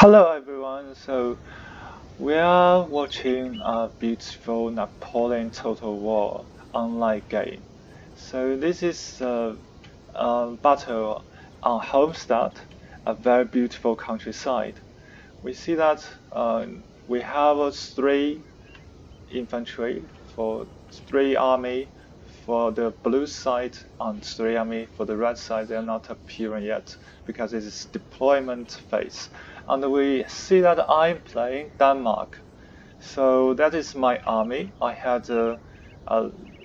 Hello everyone, so we are watching a beautiful Napoleon Total War online game. So this is a battle on Homestead, a very beautiful countryside. We see that we have three infantry for three army for the blue side and three army for the red side. They are not appearing yet because it is deployment phase. And we see that I'm playing Denmark. So that is my army. I had a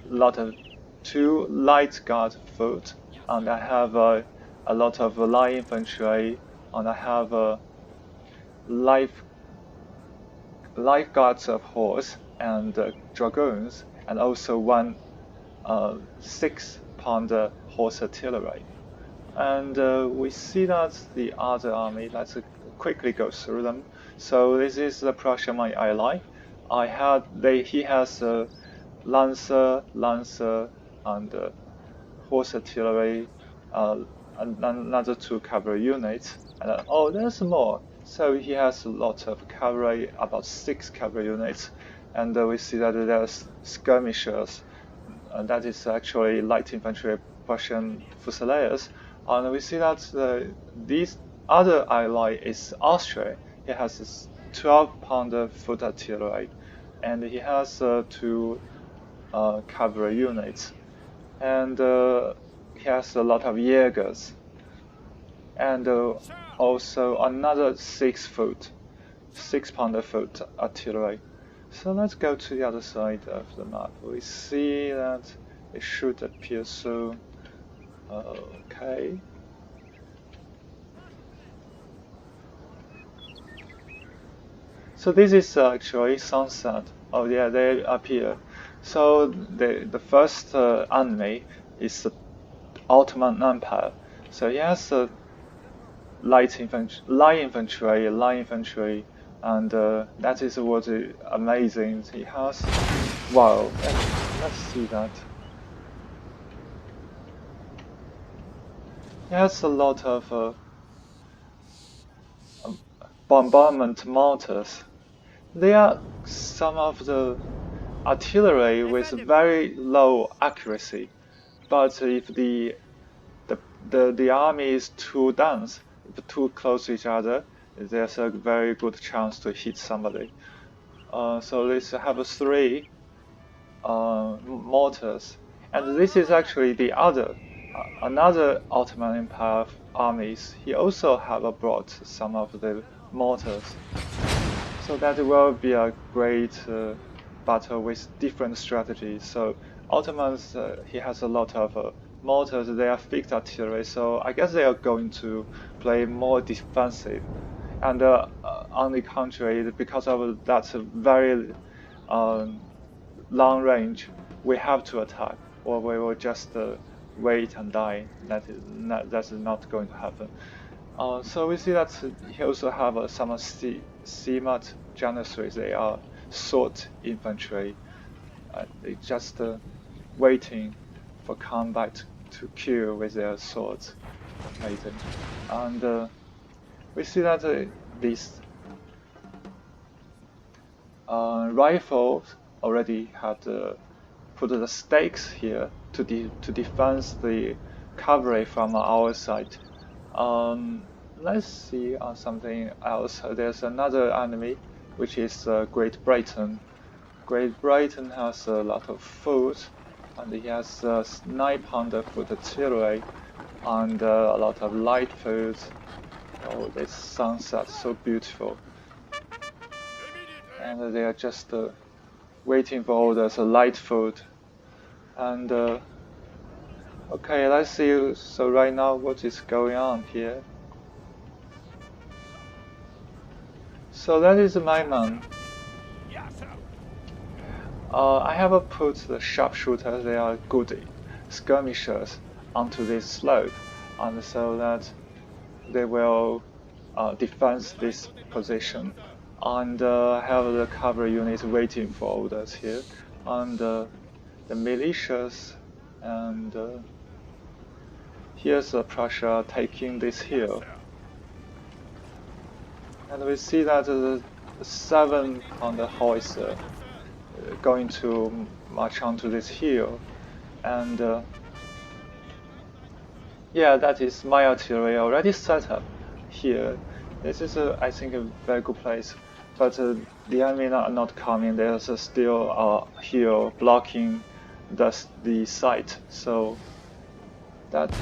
lot of two light guard foot, and I have a lot of light infantry, and I have light guards of horse and dragoons, and also one 6-pounder horse artillery. And we see that the other army, let's quickly go through them. So this is the Prussia, my ally. He has Lancer, and horse artillery, and another 2 cavalry units. And oh, there's more. So he has a lot of cavalry, about 6 cavalry units, and we see that there's skirmishers. That is actually light infantry Prussian Fusiliers. And we see that this other ally is Austria. He has this 12-pounder foot artillery, and he has 2 cavalry units, and he has a lot of Jaegers, and also another 6-pounder foot artillery. So let's go to the other side of the map. We see that it should appear soon. Okay. So this is actually sunset. Oh yeah, they appear. So the first enemy is the Ottoman Empire. So he has light infantry, and that is what is amazing. He has. Wow, let's see that. He has a lot of bombardment mortars. They are some of the artillery with very low accuracy, but if the army is too dense, if too close to each other, there's a very good chance to hit somebody. So let's have 3 mortars, and this is actually the another Ottoman Empire armies. He also have brought some of the mortars. So that will be a great battle with different strategies. So Ottomans, he has a lot of mortars. They are fixed artillery, so I guess they are going to play more defensive. And on the contrary, because of that very long range, we have to attack, or we will just wait and die. That's not going to happen. So we see that he also have some CMAT Janissaries. They are sword infantry. They just waiting for combat to kill with their swords. Amazing. And we see that these rifles already have put the stakes here to defend the cavalry from our side. Let's see something else. There's another enemy, which is Great Britain. Great Britain has a lot of food, and he has 9-pounder foot artillery and a lot of light food. Oh, this sunset, so beautiful. And they are just waiting for orders, light food. And okay, let's see. So right now, what is going on here? So that is my man. I have put the sharpshooters, they are good skirmishers, onto this slope, and so that they will defend this position. And have the cavalry units waiting for orders here, and the militias, and here's Prussia taking this hill. And we see that the 7 on the hall is going to march onto this hill, and yeah, that is my artillery already set up here. This is, I think, a very good place, but the enemy are not coming. There's still a hill blocking the site, so that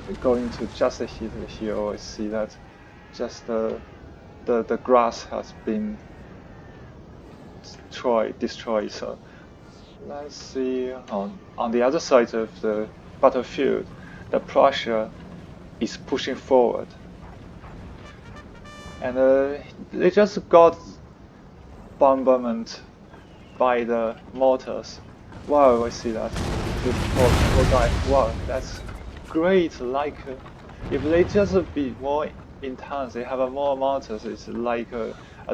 is going to just hit the hill. I see that just the grass has been destroyed. So let's see on the other side of the battlefield, the Prussia is pushing forward, and they just got bombardment by the mortars. Wow, I see that. The poor guy. Wow, that's great. Like if they just be more intense, they have more mortars. It's like a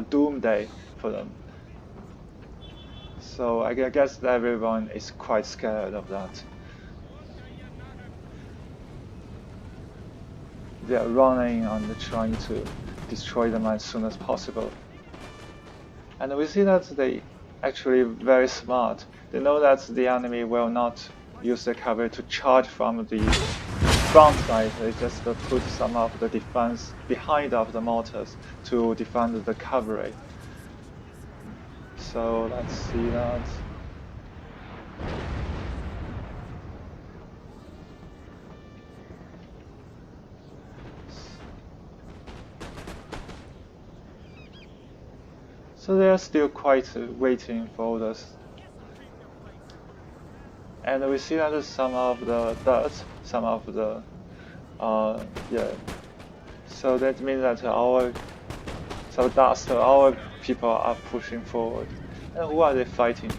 doomsday for them. So I guess everyone is quite scared of that. They are running and trying to destroy them as soon as possible. And we see that they actually very smart. They know that the enemy will not use the cavalry to charge from the front side. They just put some of the defense behind of the mortars to defend the cavalry. So let's see that. So they are still quite waiting for orders. And we see that some of the dirt, some of the yeah. So that means that our people are pushing forward. And who are they fighting?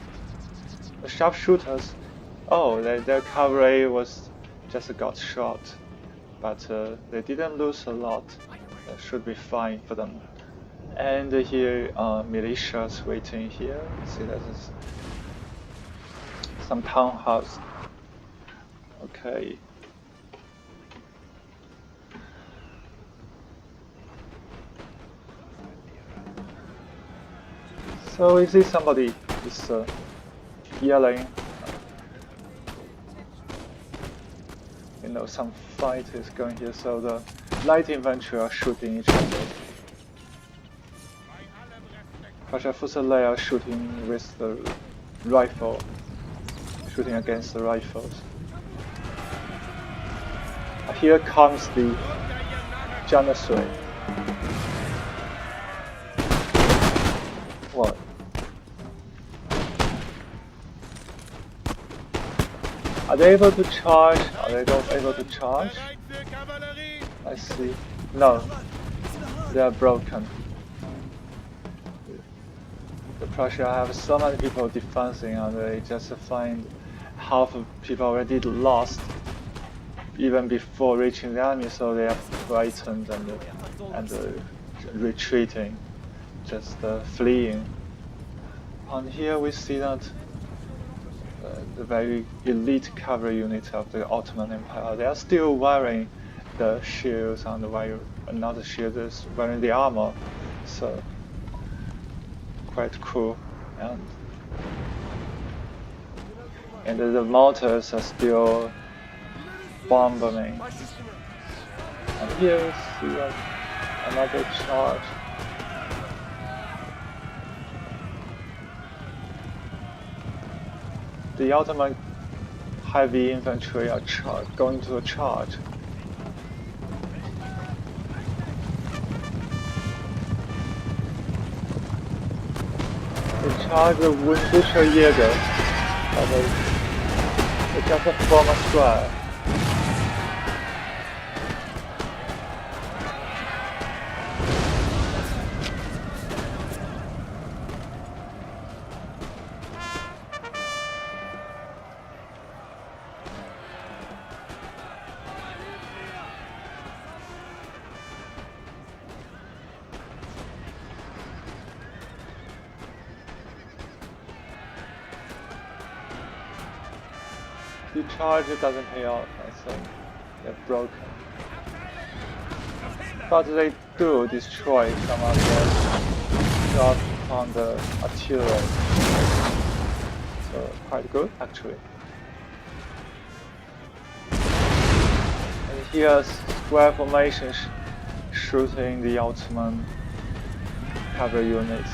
The sharpshooters. Oh, their cavalry was just got shot, but they didn't lose a lot. That should be fine for them. And here militias waiting here. See that is some townhouse. Okay. So we see somebody is yelling. You know, some fight is going here. So the light infantry are shooting each other. Prussia Fusiliers are shooting with the rifle, shooting against the rifles. Here comes the Janissary. What? Are they able to charge? Are they not able to charge? I see. No, they are broken. The Prussia have so many people defending, and they just find half of people already lost even before reaching the enemy, so they are frightened and retreating, just fleeing. And here we see that the very elite cavalry unit of the Ottoman Empire, they are still wearing the shields, and another shield is wearing the armor. So quite cool, and the mortars are still bombing. And here we see another charge. The Ottoman heavy infantry are going to a charge. They charge the Windbutcher Jäger, but they just form a square. The charge doesn't pay off, I think. They're broken. But they do destroy some of the shots on the artillery. So quite good actually. And here's square formation shooting the Ottoman cavalry units.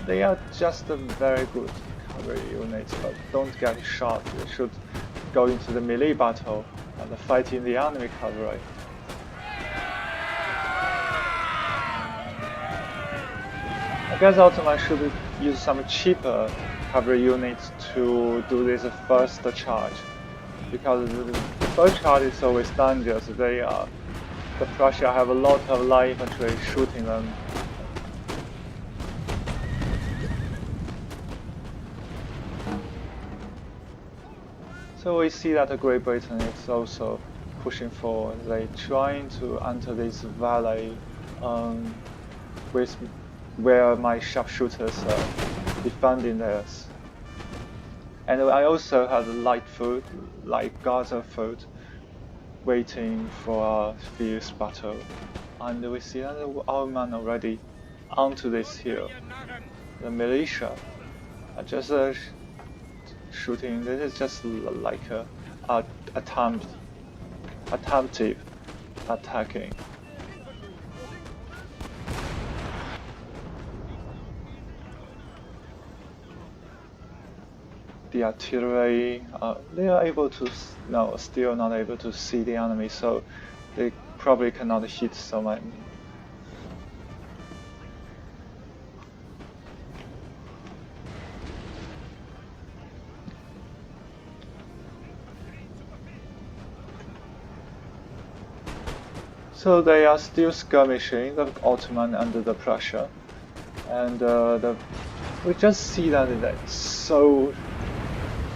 They are just a very good cavalry units, but don't get shot. They should go into the melee battle and fighting the enemy cavalry. I guess Ottoman should use some cheaper cavalry units to do this first charge, because the first charge is always dangerous. The Prussia have a lot of light infantry shooting them. So we see that Great Britain is also pushing forward. They're trying to enter this valley where my sharpshooters are defending theirs. And I also have light foot, like Gaza foot, waiting for a fierce battle. And we see that our men already onto this hill. The militia are just shooting. This is just like a attempted attacking. The artillery, they are able to, no, still not able to see the enemy, so they probably cannot hit so many. So they are still skirmishing, the Ottoman and the Prussia, and we just see that it's so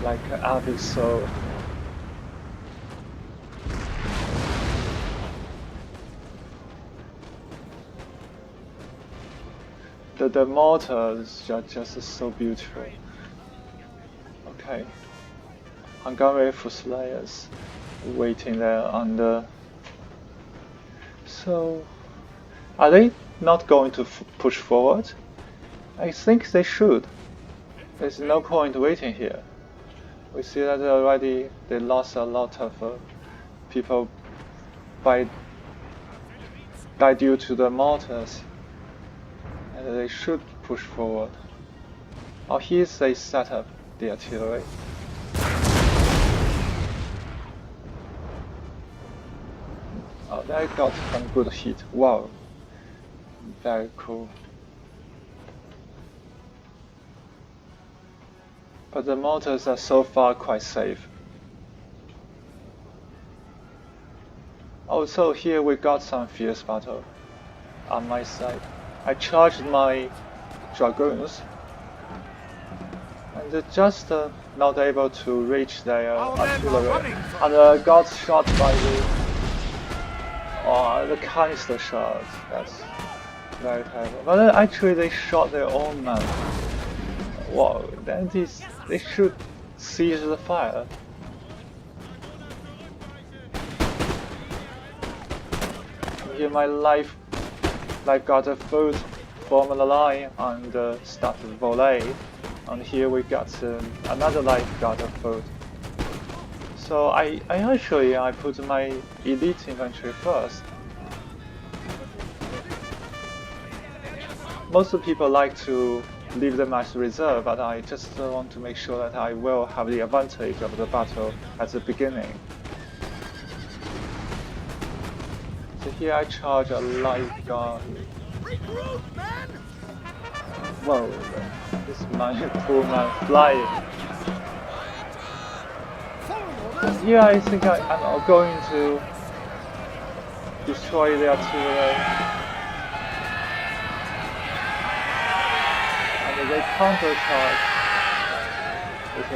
like epic. So the mortars are just so beautiful. Okay, Hungarian Fusileers waiting there on the. So, are they not going to push forward? I think they should. There's no point waiting here. We see that already they lost a lot of people due to the mortars, and they should push forward. Oh, here's they set up the artillery. Oh, they got some good hit. Wow, very cool. But the mortars are so far quite safe. Oh, so here we got some fierce battle on my side. I charged my dragoons, and they're just not able to reach their artillery, and got shot by the canister shot. That's very terrible. But actually they shot their own men. Wow, then they should cease the fire. Here my life got a foot form a line and started volley, and here we got another life got a foot. So I put my elite infantry first. Most people like to leave them as reserve, but I just want to make sure that I will have the advantage of the battle at the beginning. So here I charge a light gun. Whoa, this man, poor man flying. And here I think I'm going to destroy the artillery. And they counter-charge with a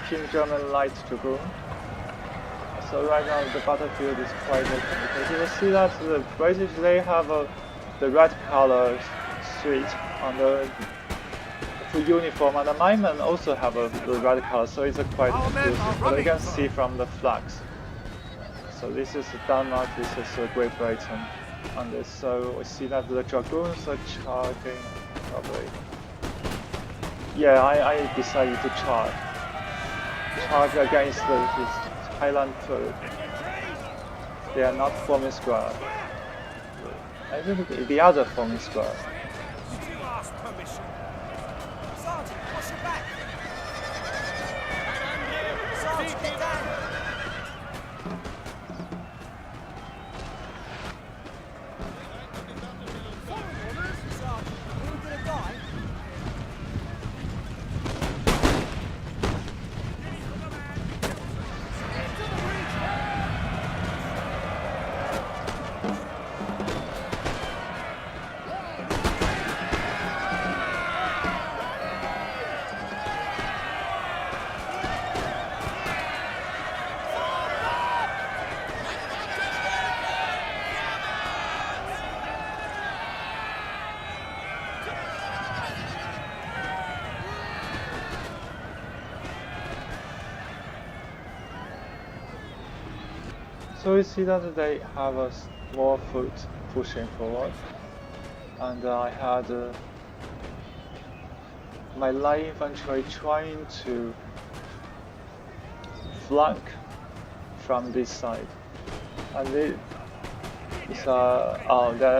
King German light dragoon. So right now the battlefield is quite open, because you will see that the British, they have the red color street on the full uniform, and the my men also have the red color, so it's quite confusing. But you can see from the flags. So this is Denmark, this is Great Britain. on this. So we see that the dragoons are charging probably. Yeah, I decided to charge against his Highland foot. They are not forming square. I think the other forming square. So we see that they have a small foot pushing forward, and I had my light infantry trying to flank from this side, and they're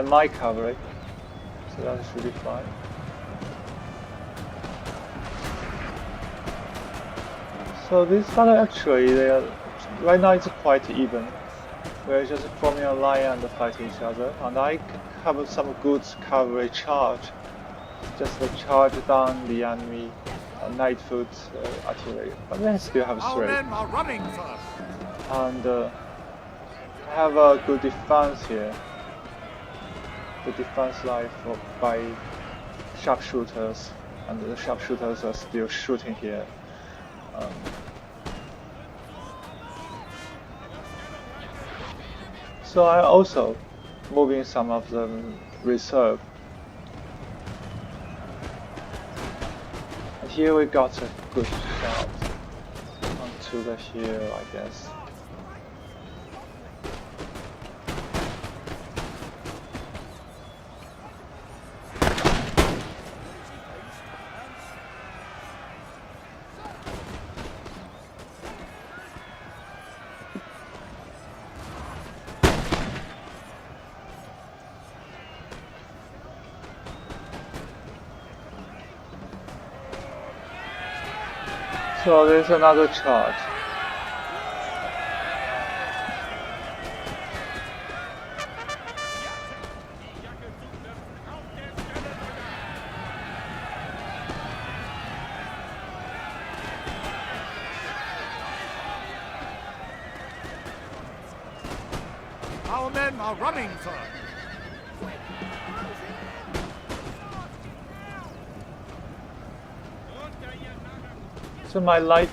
my cavalry, so that should be fine. So this battle actually, right now it's quite even. We're just forming a line and fight each other, and I have some good cavalry charge, just to charge down the enemy Knightfoot artillery. But they still have 3. Our men are running first. And I have a good defense here. The defense line by sharpshooters, and the sharpshooters are still shooting here. So I also moving some of the reserve. And here we got a good shot onto the hill, I guess. So there's another charge. Our men are running first. So my life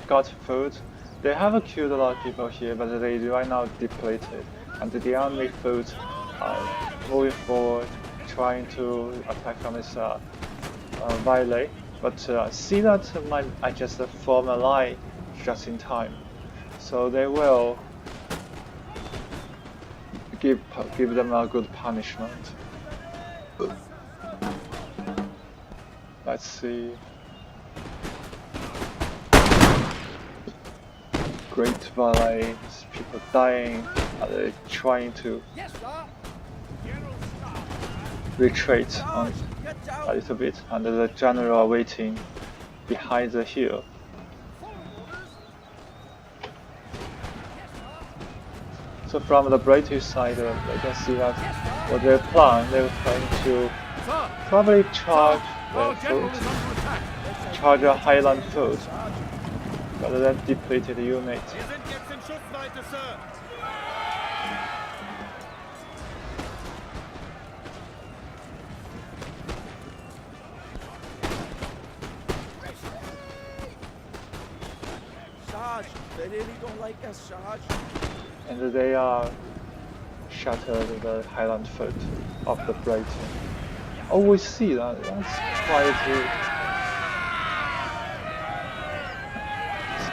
got food. They have killed a lot of people here, but they right now depleted, and the enemy foot are moving forward, trying to attack from this valley. But I see that I just form a line just in time, so they will give them a good punishment. Let's see. Great valley, people dying, and they're trying to retreat on a little bit, and the general waiting behind the hill. So from the British side, they can see that what they plan, they were trying to probably charge the foot, charge a Highland foot, rather than depleted unit. Sarge, they really don't like us, Sarge. And they are shattered the Highland foot of the Brighton. Oh, we see that. That's quite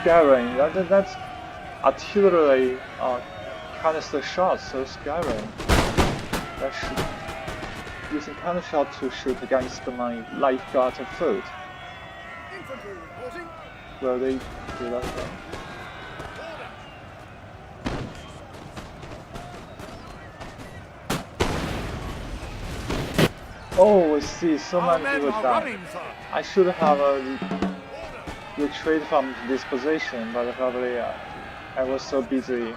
scaring. That's artillery canister shots, so scaring. 在using cannon shot to shoot against my light guard foot. Infantry reporting. Will they do that again? Oh, we see so Our many men people are die. running, sir. I should have retreat from this position, but probably I was so busy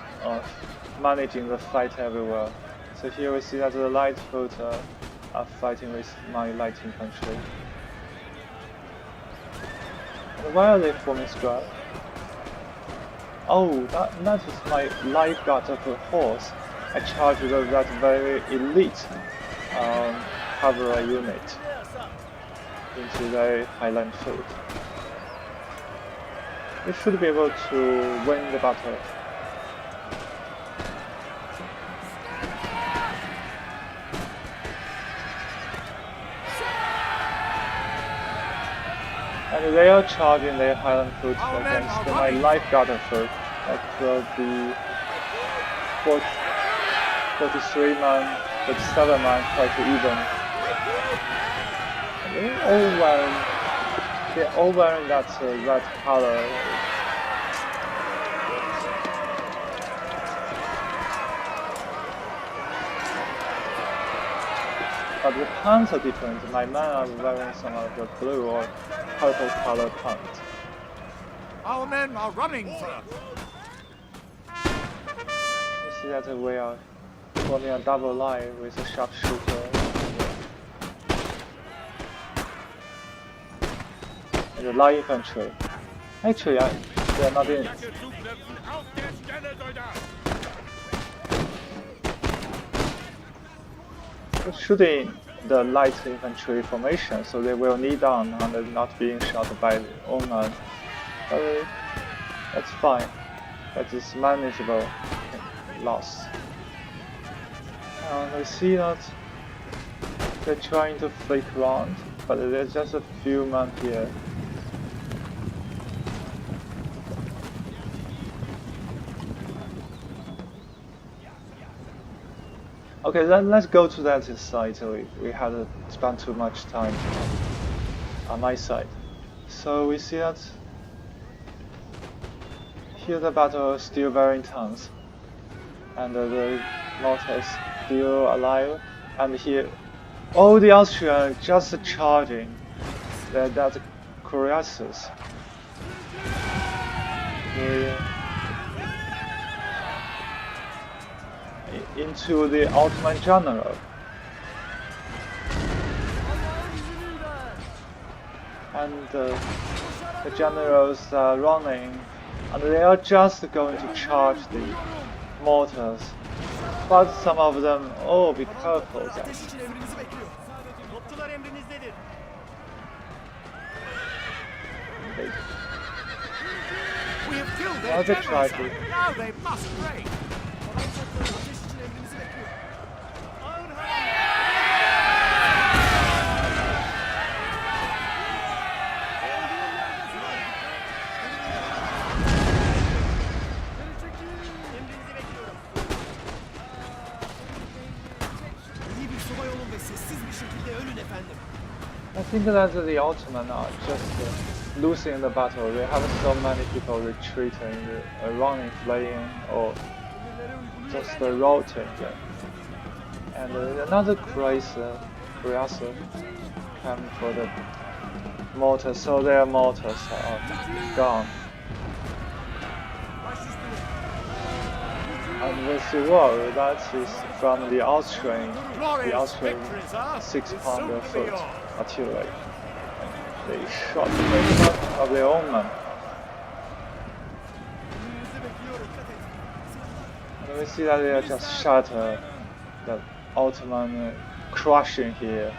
managing the fight everywhere. So here we see that the light foot are fighting with my light infantry. And why are they forming square? Oh, that is my light guard of a horse. I charged that very elite cavalry unit into their highland foot. We should be able to win the battle. And they are charging their highland foot against my life guard foot. That will be 43 man, 47 man, quite even. They're all wearing that red color. But the pants are different. My men are wearing some of the blue or purple color pants. Our men are running, sir. You see that we are forming a double line with a sharpshooter. And the light infantry. Actually, they are not in. We're shooting the light infantry formation, so they will knee down and not being shot by the own man. But that's fine. That is manageable loss. And I see that they're trying to flick around, but there's just a few men here. Okay, then let's go to that side. We had spent too much time on my side. So we see that here the battle is still very intense, and the mortars still alive. And here, all the Austrians just charging that cuirasses. Into the Ottoman general. And the generals are running, and they are just going to charge the mortars. But some of them, oh, be careful guys. We have killed their general, sir. Now they must break. I think that the Ottoman are just losing the battle. They have so many people retreating, running, fleeing, or just routing. And another cuirassier came for the mortars, so their mortars are gone. And with the war, that is from the Austrian 6-pounder foot artillery. They shot very much of their own men. And we see that they are just shattered, the Ottoman crushing here.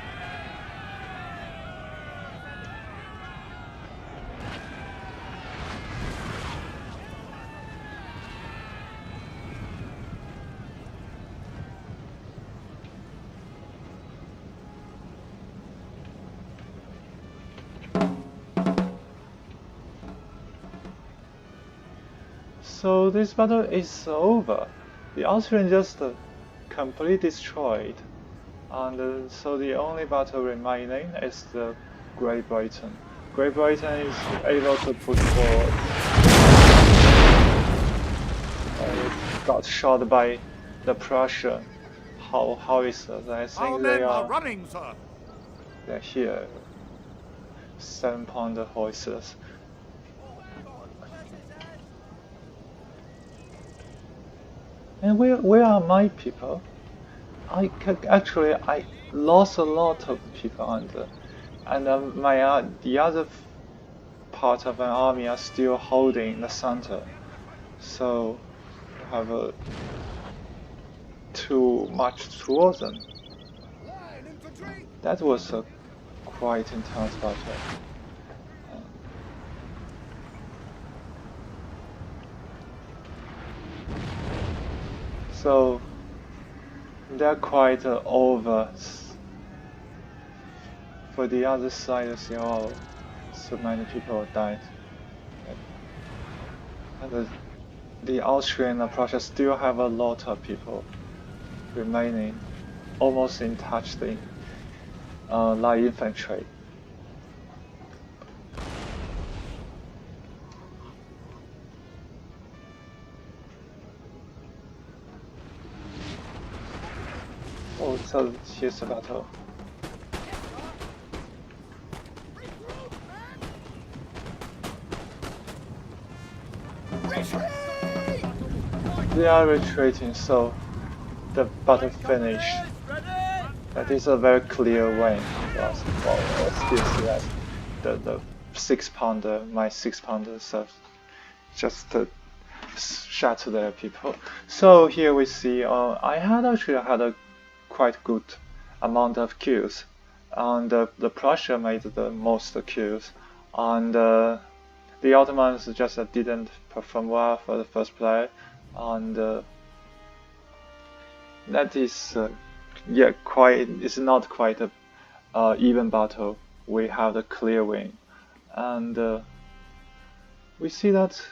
So this battle is over. The Austrians just completely destroyed And so the only battle remaining is the Great Britain. Great Britain is able to push forward. Got shot by the Prussian howitzers. I think Our they men are are running, sir. they're here. 7-pounder howitzers. And where are my people? I lost a lot of people, and the other part of my army are still holding the center, so I have too much towards them. That was a quite intense battle. So they're quite over. For the other side as well, so many people died. And the Austrian and Prussia still have a lot of people remaining, almost untouched in light infantry. Oh, so here's the battle. They are retreating, so the battle finished. That is a very clear win for us. Well, I still see that the 6-pounder, my 6-pounders just shatter their people. So here we see I actually had a quite good amount of kills, and the Prussia made the most kills, and the Ottomans just didn't perform well for the first play, and that is it's not quite a even battle. We have the clear win, and we see that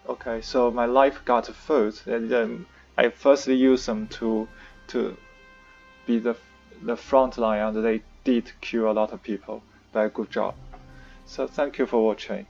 okay, so my life got food, and then I firstly used them to be the front line, and they did kill a lot of people. Very good job. So thank you for watching.